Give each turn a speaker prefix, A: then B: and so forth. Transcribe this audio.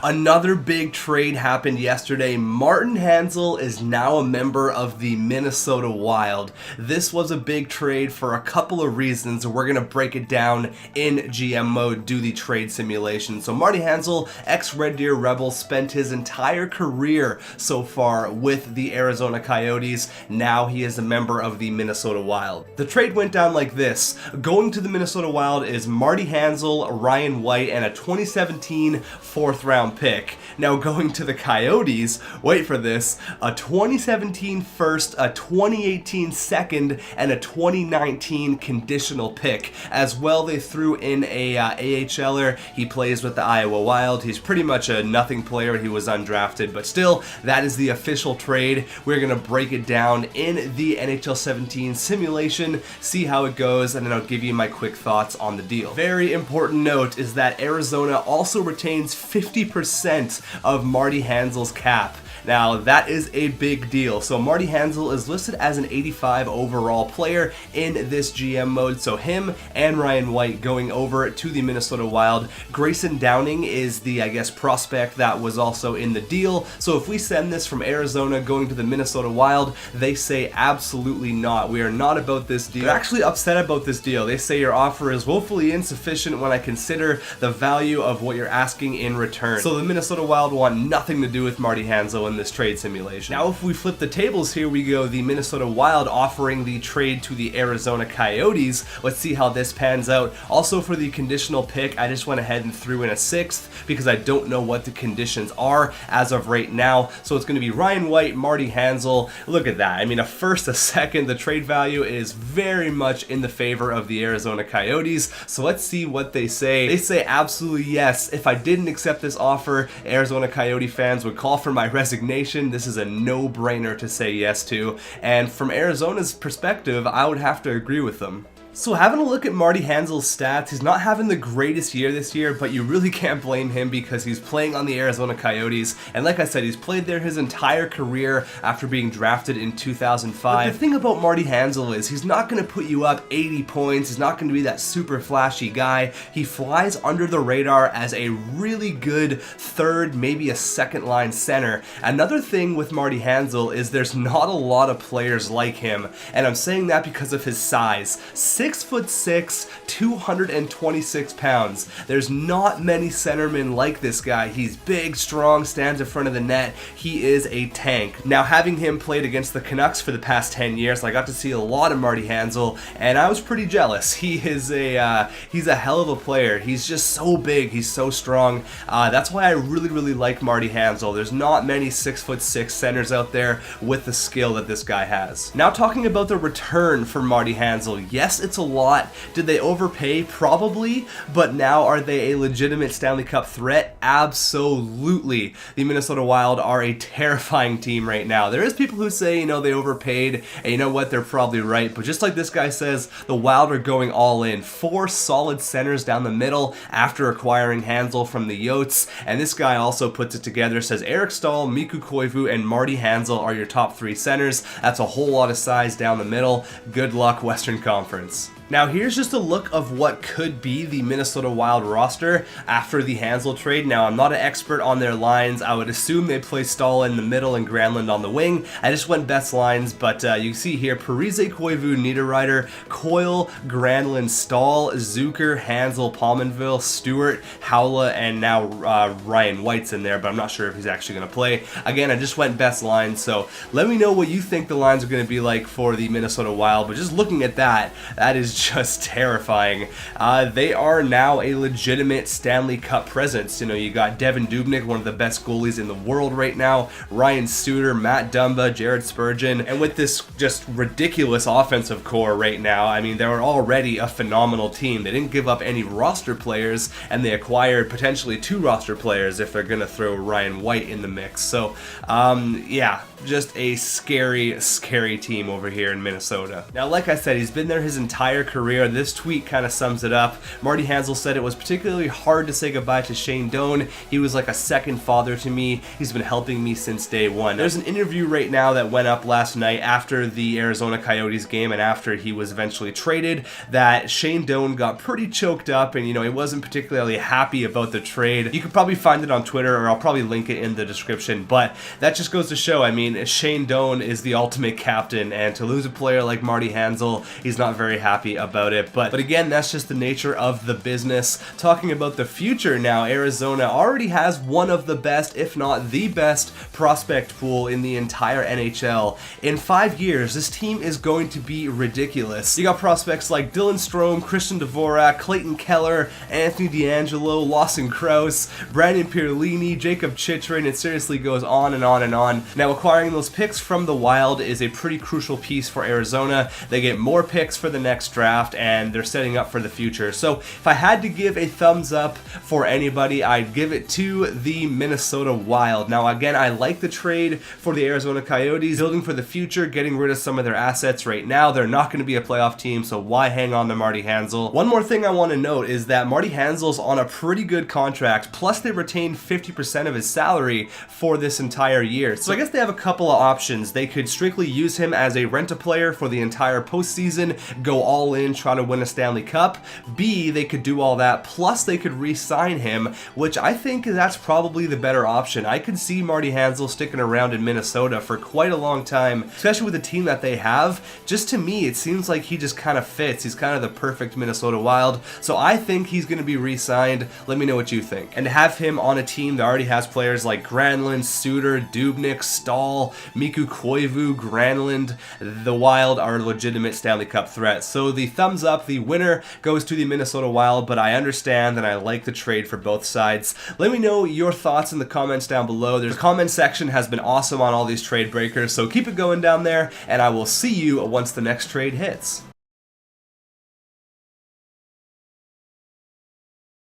A: Another big trade happened yesterday. Martin Hanzal is now a member of the Minnesota Wild. This was a big trade for a couple of reasons. We're going to break it down in GM mode, do the trade simulation. So Marty Hanzal, ex-Red Deer Rebel, spent his entire career so far with the Arizona Coyotes. Now he is a member of the Minnesota Wild. The trade went down like this. Going to the Minnesota Wild is Marty Hanzal, Ryan White, and a 2017 fourth round pick. Now going to the Coyotes, wait for this, a 2017 first, a 2018 second, and a 2019 conditional pick. As well, they threw in a AHLer. He plays with the Iowa Wild. He's pretty much a nothing player. He was undrafted, but still, that is the official trade. We're going to break it down in the NHL 17 simulation, see how it goes, and then I'll give you my quick thoughts on the deal. Very important note is that Arizona also retains 50% of Marty Hanzal's cap. Now, that is a big deal. So Marty Hanzal is listed as an 85 overall player in this GM mode. So him and Ryan White going over to the Minnesota Wild. Grayson Downing is the, I guess, prospect that was also in the deal. So if we send this from Arizona going to the Minnesota Wild, they say absolutely not. We are not about this deal. They're actually upset about this deal. They say your offer is woefully insufficient when I consider the value of what you're asking in return. So the Minnesota Wild want nothing to do with Marty Hanzal in this trade simulation. Now, if we flip the tables, here we go. The Minnesota Wild offering the trade to the Arizona Coyotes. Let's see how this pans out. Also, for the conditional pick, I just went ahead and threw in a sixth because I don't know what the conditions are as of right now. So it's going to be Ryan White, Marty Hanzal. Look at that. I mean, a first, a second. The trade value is very much in the favor of the Arizona Coyotes. So let's see what they say. They say absolutely yes. If I didn't accept this offer, Arizona Coyote fans would call for my resignation. This is a no-brainer to say yes to, and from Arizona's perspective, I would have to agree with them. So having a look at Marty Hanzal's stats, he's not having the greatest year this year, but you really can't blame him because he's playing on the Arizona Coyotes, and like I said, he's played there his entire career after being drafted in 2005. But the thing about Marty Hanzal is he's not going to put you up 80 points, he's not going to be that super flashy guy. He flies under the radar as a really good third, maybe a second line center. Another thing with Marty Hanzal is there's not a lot of players like him, and I'm saying that because of his size. 6'6", 226 pounds. There's not many centermen like this guy. He's big, strong, stands in front of the net. He is a tank. Now, having him played against the Canucks for the past 10 years, I got to see a lot of Marty Hanzal, and I was pretty jealous. He's a hell of a player. He's just so big. He's so strong. That's why I really like Marty Hanzal. There's not many 6'6" centers out there with the skill that this guy has. Now, talking about the return for Marty Hanzal, yes, it's a lot. Did they overpay? Probably, but now are they a legitimate Stanley Cup threat? Absolutely. The Minnesota Wild are a terrifying team right now. There is people who say, they overpaid, and you know what, they're probably right, but just like this guy says, the Wild are going all in. 4 solid centers down the middle after acquiring Hanzal from the Yotes, and this guy also puts it together, says Eric Stahl, Mikko Koivu, and Marty Hanzal are your top 3 centers. That's a whole lot of size down the middle. Good luck, Western Conference. Now here's just a look of what could be the Minnesota Wild roster after the Hanzal trade. Now I'm not an expert on their lines. I would assume they play Stahl in the middle and Granlund on the wing. I just went best lines, but you see here Parise, Koivu, Niederreiter, Coyle, Granlund, Stahl, Zucker, Hanzal, Pominville, Stewart, Howla, and now Ryan White's in there, but I'm not sure if he's actually going to play. Again, I just went best lines, so let me know what you think the lines are going to be like for the Minnesota Wild, but just looking at that is just terrifying. They are now a legitimate Stanley Cup presence. You got Devin Dubnyk, one of the best goalies in the world right now, Ryan Suter, Matt Dumba, Jared Spurgeon, and with this just ridiculous offensive core right now, I mean, they were already a phenomenal team. They didn't give up any roster players, and they acquired potentially 2 roster players if they're going to throw Ryan White in the mix. So, yeah, just a scary team over here in Minnesota. Now, like I said, he's been there his entire entire career. This tweet kind of sums it up. Marty Hanzal said it was particularly hard to say goodbye to Shane Doan. He was like a second father to me. He's been helping me since day one. There's an interview right now that went up last night after the Arizona Coyotes game and after he was eventually traded that Shane Doan got pretty choked up and, he wasn't particularly happy about the trade. You could probably find it on Twitter, or I'll probably link it in the description, but that just goes to show, I mean, Shane Doan is the ultimate captain, and to lose a player like Marty Hanzal, he's not very happy about it. But again, that's just the nature of the business. Talking about the future now, Arizona already has one of the best, if not the best, prospect pool in the entire NHL. In 5 years, this team is going to be ridiculous. You got prospects like Dylan Strome, Christian Dvorak, Clayton Keller, Anthony DeAngelo, Lawson Krause, Brandon Pierlini, Jacob Chychrun. It seriously goes on and on and on. Now, acquiring those picks from the Wild is a pretty crucial piece for Arizona. They get more picks for the next draft, and they're setting up for the future. So if I had to give a thumbs up for anybody, I'd give it to the Minnesota Wild. Now, again, I like the trade for the Arizona Coyotes, building for the future, getting rid of some of their assets right now. They're not going to be a playoff team, so why hang on to Marty Hanzal? One more thing I want to note is that Marty Hanzal's on a pretty good contract, plus they retained 50% of his salary for this entire year. So I guess they have a couple of options. They could strictly use him as a rent-a-player for the entire postseason, go all in, try to win a Stanley Cup. B, they could do all that, plus they could re-sign him, which I think that's probably the better option. I could see Marty Hanzal sticking around in Minnesota for quite a long time, especially with the team that they have. Just to me, it seems like he just kind of fits. He's kind of the perfect Minnesota Wild, so I think he's going to be re-signed. Let me know what you think. And to have him on a team that already has players like Granlund, Suter, Dubnyk, Stahl, Mikko Koivu, Granlund, the Wild are a legitimate Stanley Cup threat. So the thumbs up, the winner goes to the Minnesota Wild, but I understand and I like the trade for both sides. Let me know your thoughts in the comments down below. The comment section has been awesome on all these trade breakers, so keep it going down there, and I will see you once the next trade hits.